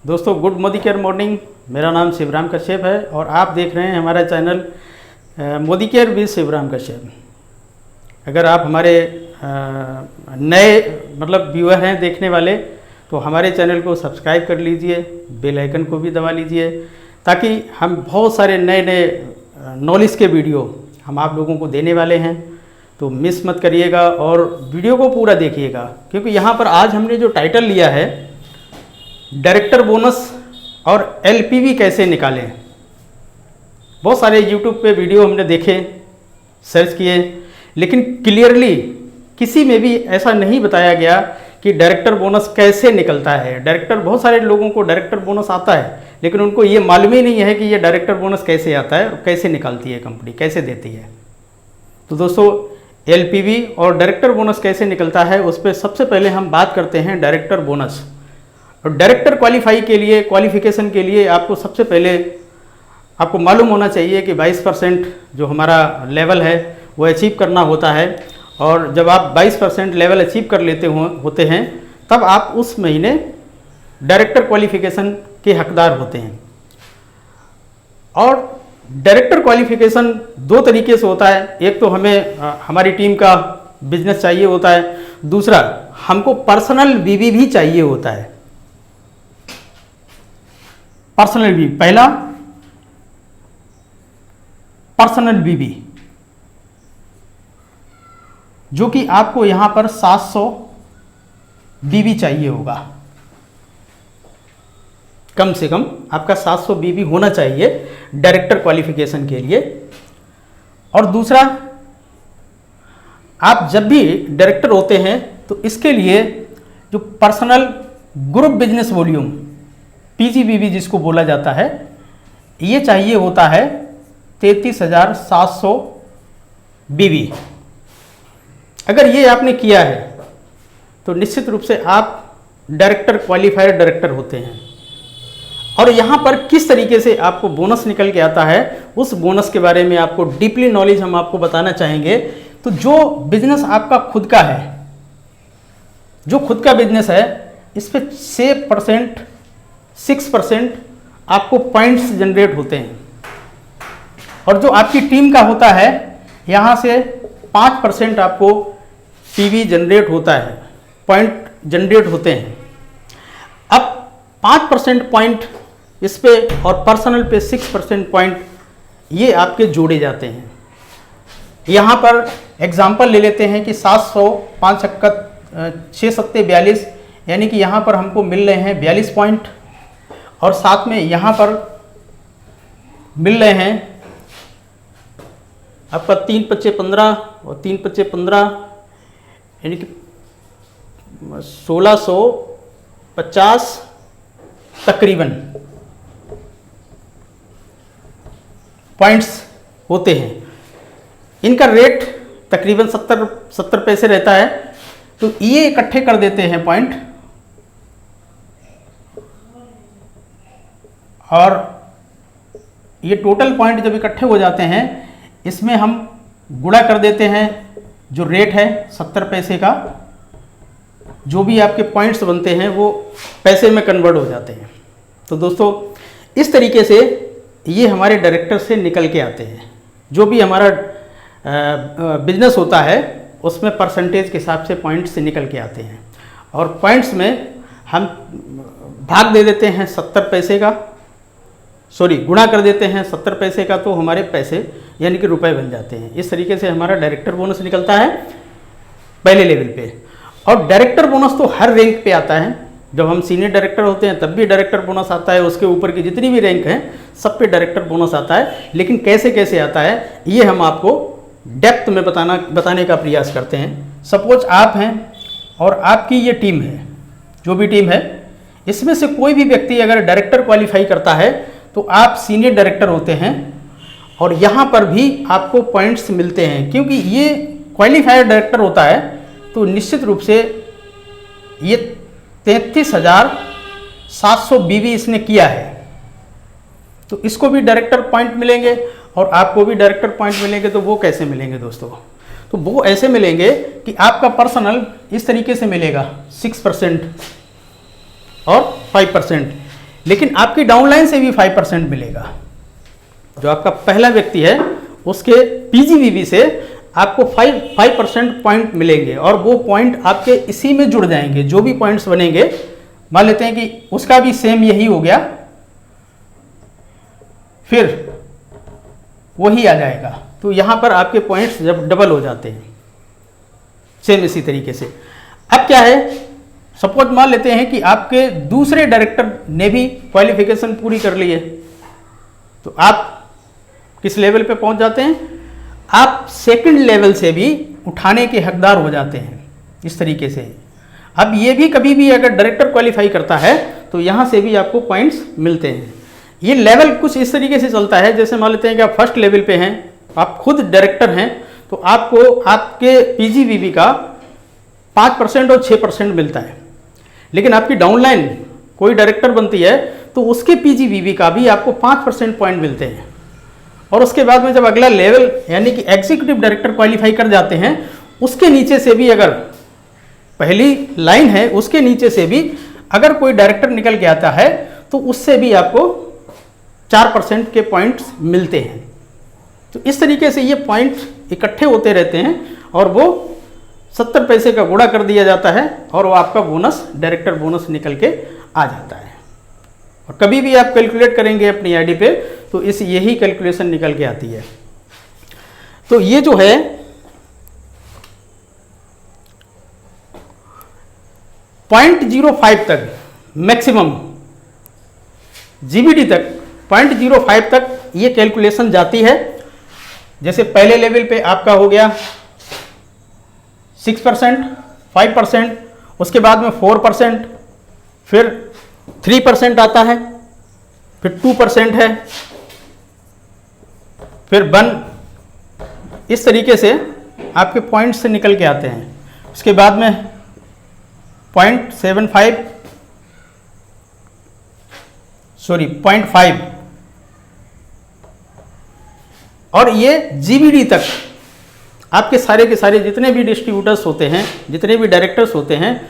दोस्तों good Modi care morning. मेरा नाम शिवराम कश्यप है और आप देख रहे हैं हमारा channel Modi care with Shivram Kashyap. अगर आप हमारे नए व्यूअर हैं देखने वाले, तो हमारे चैनल को सब्सक्राइब कर लीजिए, बेल आइकन को भी दबा लीजिए, ताकि हम बहुत सारे नए नए नॉलेज के वीडियो हम आप लोगों को देने वाले हैं। तो मिस मत करिएगा और वीडियो को पूरा देखिएगा, क्योंकि यहाँ पर आज हमने जो टाइटल लिया है, डायरेक्टर बोनस और एलपीवी कैसे निकालें। बहुत सारे यूट्यूब पे वीडियो हमने देखे, सर्च किए, लेकिन क्लियरली किसी में भी ऐसा नहीं बताया गया कि डायरेक्टर बोनस कैसे निकलता है। बहुत सारे लोगों को डायरेक्टर बोनस आता है, लेकिन उनको ये मालूम ही नहीं है कि ये डायरेक्टर बोनस कैसे आता है और कैसे निकालती है कंपनी, कैसे देती है। तो दोस्तों, एलपीवी और डायरेक्टर बोनस कैसे निकलता है, उस पर सबसे पहले हम बात करते हैं डायरेक्टर बोनस। और डायरेक्टर क्वालिफिकेशन के लिए आपको सबसे पहले आपको मालूम होना चाहिए कि 22% जो हमारा लेवल है वो अचीव करना होता है। और जब आप 22% लेवल अचीव कर होते हैं, तब आप उस महीने डायरेक्टर क्वालिफिकेशन के हकदार होते हैं। और डायरेक्टर क्वालिफिकेशन दो तरीके से होता है। एक तो हमें हमारी टीम का बिजनेस चाहिए होता है, दूसरा हमको पर्सनल बीवी भी चाहिए होता है। पर्सनल बीवी, पहला पर्सनल बीवी, जो कि आपको यहां पर 700 बीवी चाहिए होगा, कम से कम आपका 700 बीवी होना चाहिए डायरेक्टर क्वालिफिकेशन के लिए। और दूसरा, आप जब भी डायरेक्टर होते हैं तो इसके लिए जो पर्सनल ग्रुप बिजनेस वॉल्यूम, पीजीबीवी जिसको बोला जाता है, ये चाहिए होता है 33,700 बीवी। अगर ये आपने किया है तो निश्चित रूप से आप डायरेक्टर क्वालिफाइड डायरेक्टर होते हैं। और यहाँ पर किस तरीके से आपको बोनस निकल के आता है, उस बोनस के बारे में आपको डीपली नॉलेज हम आपको बताना चाहेंगे। तो जो बिजनेस आपका खुद का है, जो खुद का बिजनेस है, इस पर 6% आपको पॉइंट्स जनरेट होते हैं। और जो आपकी टीम का होता है, यहाँ से 5% आपको पीवी जनरेट होता है, पॉइंट जनरेट होते हैं। अब 5% पॉइंट इस पे और पर्सनल पे 6% पॉइंट ये आपके जोड़े जाते हैं। यहाँ पर एग्जांपल ले लेते हैं कि 700 5 6 सत्ते 42, यानी कि यहाँ पर हमको मिल रहे हैं 42 पॉइंट, और साथ में यहाँ पर मिल रहे हैं आपका 3 5 15 और 3 5 15, यानी कि 1650 तकरीबन पॉइंट्स होते हैं। इनका रेट तकरीबन 70 पैसे रहता है। तो ये इकट्ठे कर देते हैं पॉइंट, और ये टोटल पॉइंट जब इकट्ठे हो जाते हैं, इसमें हम गुणा कर देते हैं। जो रेट है 70 पैसे का, जो भी आपके पॉइंट्स बनते हैं वो पैसे में कन्वर्ट हो जाते हैं। तो दोस्तों, इस तरीके से ये हमारे डायरेक्टर से निकल के आते हैं। जो भी हमारा बिजनेस होता है, उसमें परसेंटेज के हिसाब से पॉइंट्स से निकल के आते हैं। और पॉइंट्स में हम भाग दे देते हैं 70 पैसे का, गुणा कर देते हैं 70 पैसे का, तो हमारे पैसे यानी कि रुपए बन जाते हैं। इस तरीके से हमारा डायरेक्टर बोनस निकलता है पहले लेवल पे। और डायरेक्टर बोनस तो हर रैंक पे आता है। जब हम सीनियर डायरेक्टर होते हैं तब भी डायरेक्टर बोनस आता है, उसके ऊपर की जितनी भी रैंक हैं सब पे डायरेक्टर बोनस आता है। लेकिन कैसे कैसे आता है, ये हम आपको डेप्थ में बताने का प्रयास करते हैं। सपोज आप हैं और आपकी ये टीम है, जो भी टीम है, इसमें से कोई भी व्यक्ति अगर डायरेक्टर क्वालिफाई करता है तो आप सीनियर डायरेक्टर होते हैं, और यहाँ पर भी आपको पॉइंट्स मिलते हैं। क्योंकि ये क्वालिफाइड डायरेक्टर होता है, तो निश्चित रूप से ये 33,700 बीवी इसने किया है, तो इसको भी डायरेक्टर पॉइंट मिलेंगे और आपको भी डायरेक्टर पॉइंट मिलेंगे। तो वो कैसे मिलेंगे दोस्तों? तो वो ऐसे मिलेंगे कि आपका पर्सनल इस तरीके से मिलेगा 6% और 5%, लेकिन आपकी डाउनलाइन से भी 5% मिलेगा। जो आपका पहला व्यक्ति है उसके पीजीवीबी से आपको 5% पॉइंट मिलेंगे और वो पॉइंट आपके इसी में जुड़ जाएंगे। जो भी पॉइंट्स बनेंगे, मान लेते हैं कि उसका भी सेम यही हो गया, फिर वही आ जाएगा। तो यहां पर आपके पॉइंट्स जब डबल हो जाते हैं, सेम इसी तरीके से। अब क्या है, सपोज मान लेते हैं कि आपके दूसरे डायरेक्टर ने भी क्वालिफिकेशन पूरी कर ली है, तो आप किस लेवल पे पहुंच जाते हैं, आप सेकंड लेवल से भी उठाने के हकदार हो जाते हैं इस तरीके से। अब ये भी कभी भी अगर डायरेक्टर क्वालिफाई करता है तो यहाँ से भी आपको पॉइंट्स मिलते हैं। ये लेवल कुछ इस तरीके से चलता है, जैसे मान लेते हैं कि आप फर्स्ट लेवल पे हैं, आप खुद डायरेक्टर हैं, तो आपको आपके पीजीवीबी का 5% और 6% मिलता है। लेकिन आपकी डाउनलाइन कोई डायरेक्टर बनती है तो उसके पीजीवीबी का भी आपको 5% पॉइंट मिलते हैं। और उसके बाद में जब अगला लेवल यानी कि एग्जीक्यूटिव डायरेक्टर क्वालिफाई कर जाते हैं, उसके नीचे से भी, अगर पहली लाइन है उसके नीचे से भी अगर कोई डायरेक्टर निकल के आता है तो उससे भी आपको 4% के पॉइंट्स मिलते हैं। तो इस तरीके से ये पॉइंट इकट्ठे होते रहते हैं और वो 70 पैसे का गुणा कर दिया जाता है और वो आपका बोनस, डायरेक्टर बोनस निकल के आ जाता है। और कभी भी आप कैलकुलेट करेंगे अपनी आईडी पे तो इस यही कैलकुलेशन निकल के आती है। तो ये जो है .05 तक मैक्सिमम जीबीडी तक 0.05 तक ये कैलकुलेशन जाती है। जैसे पहले लेवल पे आपका हो गया 6%, 5%, उसके बाद में 4%, फिर 3% आता है, फिर 2% है, फिर 1, इस तरीके से आपके पॉइंट से निकल के आते हैं। उसके बाद में 0.5 और ये जीबीडी तक आपके सारे के सारे जितने भी डिस्ट्रीब्यूटर्स होते हैं, जितने भी डायरेक्टर्स होते हैं,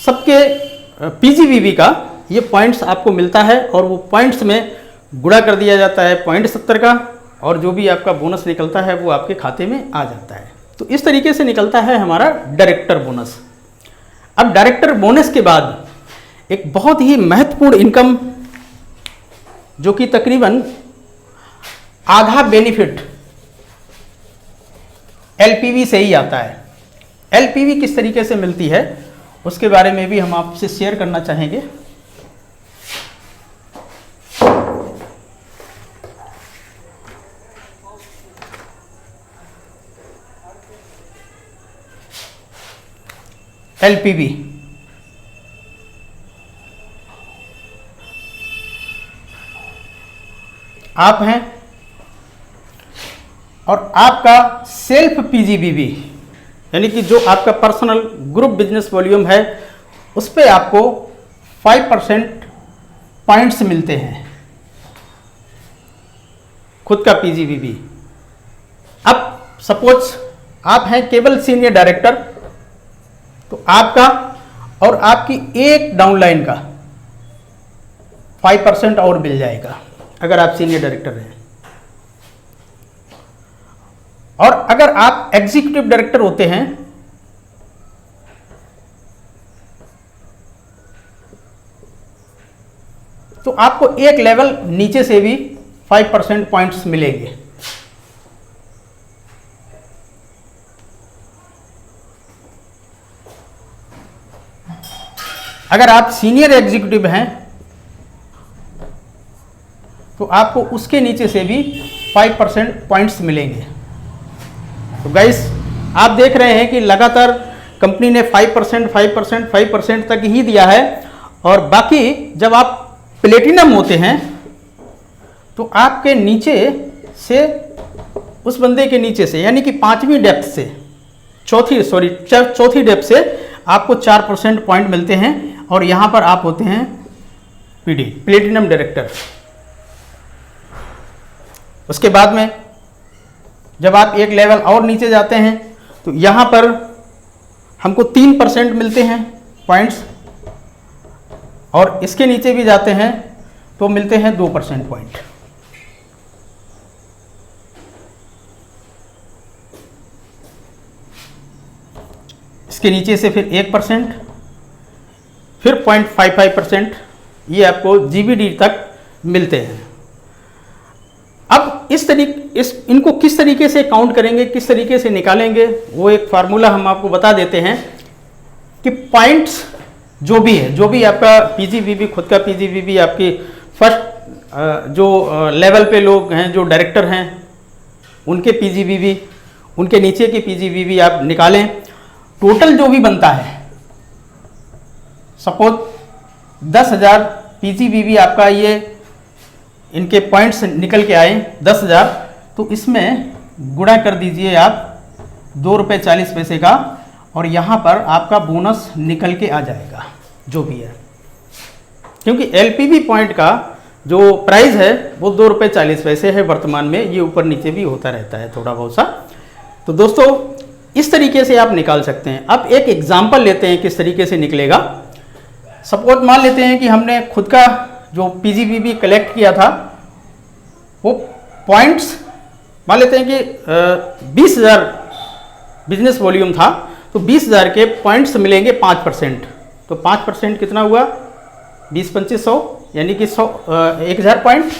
सबके पीजीवीबी का ये पॉइंट्स आपको मिलता है और वो पॉइंट्स में गुणा कर दिया जाता है 0.70 का, और जो भी आपका बोनस निकलता है वो आपके खाते में आ जाता है। तो इस तरीके से निकलता है हमारा डायरेक्टर बोनस। अब डायरेक्टर बोनस के बाद एक बहुत ही महत्वपूर्ण इनकम, जो कि तकरीबन आधा बेनिफिट एलपीवी से ही आता है। एलपीवी किस तरीके से मिलती है उसके बारे में भी हम आपसे शेयर करना चाहेंगे। एलपीवी आप हैं और आपका सेल्फ पीजीवीबी यानी कि जो आपका पर्सनल ग्रुप बिजनेस वॉल्यूम है उस पे आपको 5% पॉइंट्स मिलते हैं, खुद का पीजीवीबी। अब सपोज आप हैं केवल सीनियर डायरेक्टर, तो आपका और आपकी एक डाउनलाइन का 5% और मिल जाएगा अगर आप सीनियर डायरेक्टर हैं। और अगर आप एग्जीक्यूटिव डायरेक्टर होते हैं तो आपको एक लेवल नीचे से भी 5% पॉइंट्स मिलेंगे। अगर आप सीनियर एग्जीक्यूटिव हैं तो आपको उसके नीचे से भी 5% पॉइंट्स मिलेंगे। तो गाइस आप देख रहे हैं कि लगातार कंपनी ने 5% तक ही दिया है, और बाकी जब आप प्लेटिनम होते हैं तो आपके नीचे से, उस बंदे के नीचे से यानी कि 5वीं डेप्थ से, चौथी डेप्थ से आपको 4% पॉइंट मिलते हैं, और यहां पर आप होते हैं पीडी, प्लेटिनम डायरेक्टर। उसके बाद में जब आप एक लेवल और नीचे जाते हैं तो यहाँ पर हमको 3% मिलते हैं पॉइंट्स, और इसके नीचे भी जाते हैं तो मिलते हैं 2 परसेंट पॉइंट। इसके नीचे से फिर 1%, फिर 0.55%, ये आपको GBD तक मिलते हैं। अब इनको किस तरीके से काउंट करेंगे, किस तरीके से निकालेंगे, वो एक फार्मूला हम आपको बता देते हैं कि पॉइंट्स जो भी आपका PGBB, खुद का PGBB, आपकी फर्स्ट जो लेवल पे लोग हैं, जो डायरेक्टर हैं, उनके PGBB, उनके नीचे के PGBB आप निकालें। टोटल जो भी बनता है, सपोज 10,000 PGBB आपका, ये इनके पॉइंट्स निकल के आए 10,000, तो इसमें गुणा कर दीजिए आप ₹2.40 का, और यहाँ पर आपका बोनस निकल के आ जाएगा जो भी है, क्योंकि LPB पॉइंट का जो प्राइस है वो ₹2.40 है वर्तमान में। ये ऊपर नीचे भी होता रहता है थोड़ा बहुत सा। तो दोस्तों इस तरीके से आप निकाल सकते हैं। अब एक एग्जाम्पल लेते हैं किस तरीके से निकलेगा। सपोज मान लेते हैं कि हमने खुद का जो PGBB कलेक्ट किया था, वो पॉइंट्स मान लेते हैं कि 20,000 बिजनेस वॉल्यूम था, तो 20,000 के पॉइंट्स मिलेंगे 5%। तो 5% कितना हुआ, 20-2500, यानी कि 1,000 पॉइंट।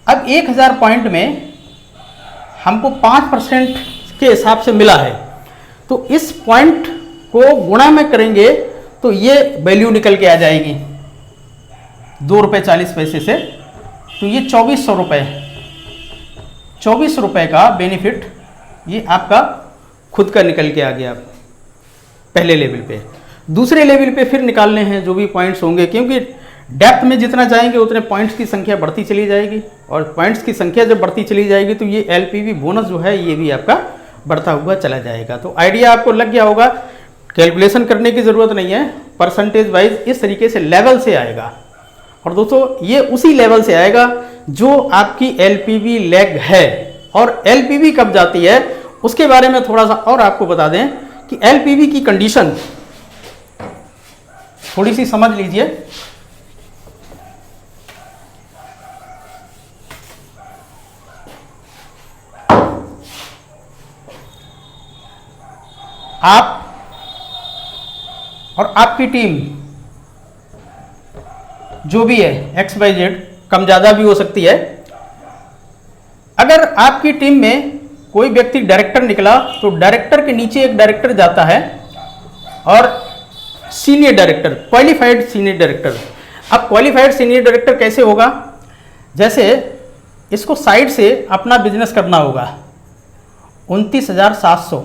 अब 1,000 पॉइंट में हमको 5% के हिसाब से मिला है, तो इस पॉइंट को गुणा में करेंगे तो ये वैल्यू निकल के आ जाएगी ₹2.40 से। तो ये 2,400 रुपये, 24 रुपये का बेनिफिट ये आपका खुद का निकल के आ गया पहले लेवल पे। दूसरे लेवल पे फिर निकालने हैं जो भी पॉइंट्स होंगे, क्योंकि डेप्थ में जितना जाएंगे उतने पॉइंट्स की संख्या बढ़ती चली जाएगी, और पॉइंट्स की संख्या जब बढ़ती चली जाएगी तो ये LPB बोनस जो है ये भी आपका बढ़ता हुआ चला जाएगा। तो आइडिया आपको लग गया होगा, कैलकुलेशन करने की ज़रूरत नहीं है, परसेंटेज वाइज इस तरीके से लेवल से आएगा। और दोस्तों ये उसी लेवल से आएगा जो आपकी LPB लेग है। और LPB कब जाती है उसके बारे में थोड़ा सा और आपको बता दें कि LPB की कंडीशन थोड़ी सी समझ लीजिए। आप और आपकी टीम जो भी है XYZ, कम ज़्यादा भी हो सकती है। अगर आपकी टीम में कोई व्यक्ति डायरेक्टर निकला तो डायरेक्टर के नीचे एक डायरेक्टर जाता है और senior director, qualified senior director. अब क्वालिफाइड सीनियर डायरेक्टर कैसे होगा, जैसे इसको साइड से अपना बिजनेस करना होगा, 29,700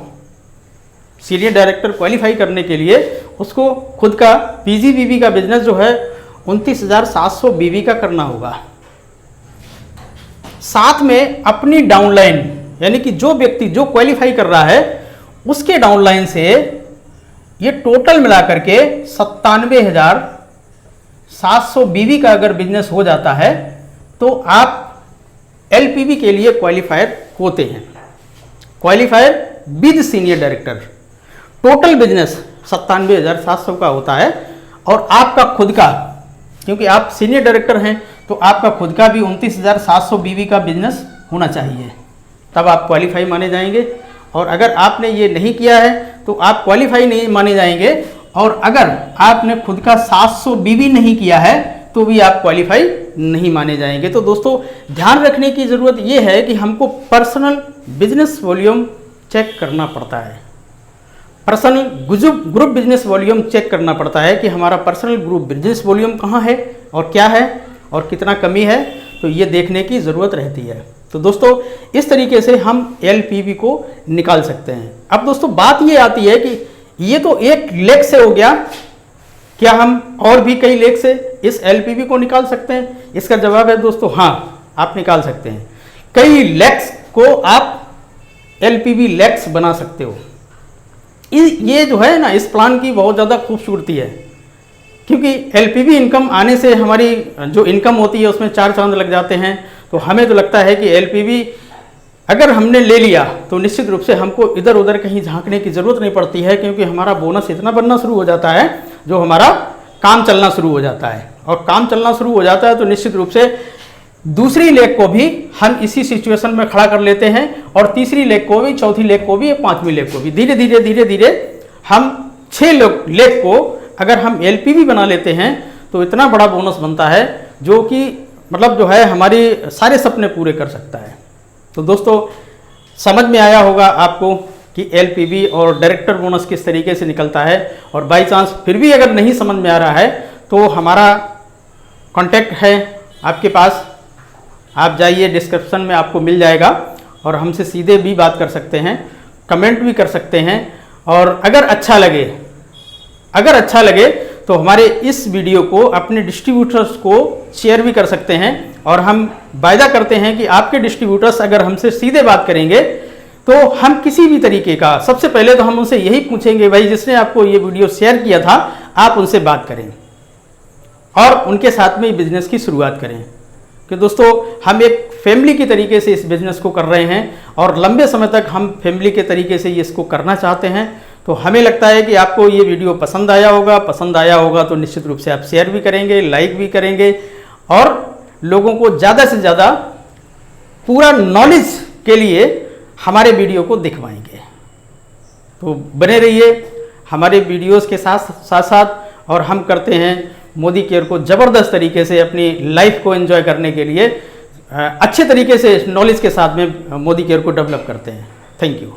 सीनियर डायरेक्टर क्वालिफाई करने के लिए उसको खुद का PGBB का बिजनेस जो है 29,700 BB का करना होगा। साथ में अपनी डाउनलाइन, यानी कि जो व्यक्ति जो क्वालिफाई कर रहा है उसके डाउनलाइन से ये टोटल मिला करके 97,700 BB का अगर बिजनेस हो जाता है तो आप LPB के लिए क्वालिफायर होते हैं। Qualifier with senior director, total business 97,700 का होता है, और आपका खुद का, क्योंकि आप सीनियर डायरेक्टर हैं तो आपका खुद का भी 29,700 BB का बिजनेस होना चाहिए, तब आप क्वालिफाई माने जाएंगे। और अगर आपने ये नहीं किया है तो आप क्वालिफाई नहीं माने जाएंगे, और अगर आपने खुद का 700 BB नहीं किया है तो भी आप क्वालिफाई नहीं माने जाएंगे। तो दोस्तों ध्यान रखने की ज़रूरत ये है कि हमको पर्सनल बिजनेस वॉल्यूम चेक करना पड़ता है, personal group business volume check करना पड़ता है कि हमारा पर्सनल ग्रुप बिजनेस वॉल्यूम कहाँ है और क्या है और कितना कमी है, तो ये देखने की ज़रूरत रहती है। तो दोस्तों इस तरीके से हम LPB को निकाल सकते हैं। अब दोस्तों बात ये आती है कि ये तो एक लेग से हो गया, क्या हम और भी कई लेग से इस LPB को निकाल सकते हैं? इसका जवाब है दोस्तों हाँ, आप निकाल सकते हैं। कई लेग्स को आप LPB लेग्स बना सकते हो। ये जो है ना, इस प्लान की बहुत ज़्यादा खूबसूरती है, क्योंकि LPB इनकम आने से हमारी जो इनकम होती है उसमें 4 चांद लग जाते हैं। तो हमें तो लगता है कि LPB अगर हमने ले लिया तो निश्चित रूप से हमको इधर उधर कहीं झांकने की ज़रूरत नहीं पड़ती है, क्योंकि हमारा बोनस इतना बनना शुरू हो जाता है, जो हमारा काम चलना शुरू हो जाता है। और काम चलना शुरू हो जाता है तो निश्चित रूप से दूसरी लेग को भी हम इसी सिचुएशन में खड़ा कर लेते हैं, और तीसरी लेग को भी, चौथी लेग को भी, पांचवी लेग को भी। धीरे धीरे धीरे धीरे हम 6 लेग को अगर हम LPB बना लेते हैं तो इतना बड़ा बोनस बनता है जो कि मतलब जो है हमारे सारे सपने पूरे कर सकता है। तो दोस्तों समझ में आया होगा आपको कि LPB और डायरेक्टर बोनस किस तरीके से निकलता है। और बाई चांस फिर भी अगर नहीं समझ में आ रहा है तो हमारा कॉन्टैक्ट है आपके पास, आप जाइए डिस्क्रिप्शन में आपको मिल जाएगा, और हमसे सीधे भी बात कर सकते हैं, कमेंट भी कर सकते हैं। और अगर अच्छा लगे तो हमारे इस वीडियो को अपने डिस्ट्रीब्यूटर्स को शेयर भी कर सकते हैं। और हम वायदा करते हैं कि आपके डिस्ट्रीब्यूटर्स अगर हमसे सीधे बात करेंगे तो हम किसी भी तरीके का, सबसे पहले तो हम उनसे यही पूछेंगे, भाई जिसने आपको ये वीडियो शेयर किया था आप उनसे बात करें और उनके साथ में बिजनेस की शुरुआत करें। कि दोस्तों हम एक फैमिली के तरीके से इस बिज़नेस को कर रहे हैं और लंबे समय तक हम फैमिली के तरीके से इसको करना चाहते हैं। तो हमें लगता है कि आपको ये वीडियो पसंद आया होगा तो निश्चित रूप से आप शेयर भी करेंगे, लाइक भी करेंगे, और लोगों को ज़्यादा से ज़्यादा पूरा नॉलेज के लिए हमारे वीडियो को दिखवाएंगे। तो बने रहिए हमारे वीडियोस के साथ, और हम करते हैं मोदी केयर को ज़बरदस्त तरीके से अपनी लाइफ को एंजॉय करने के लिए अच्छे तरीके से नॉलेज के साथ में मोदी केयर को डेवलप करते हैं। Thank you.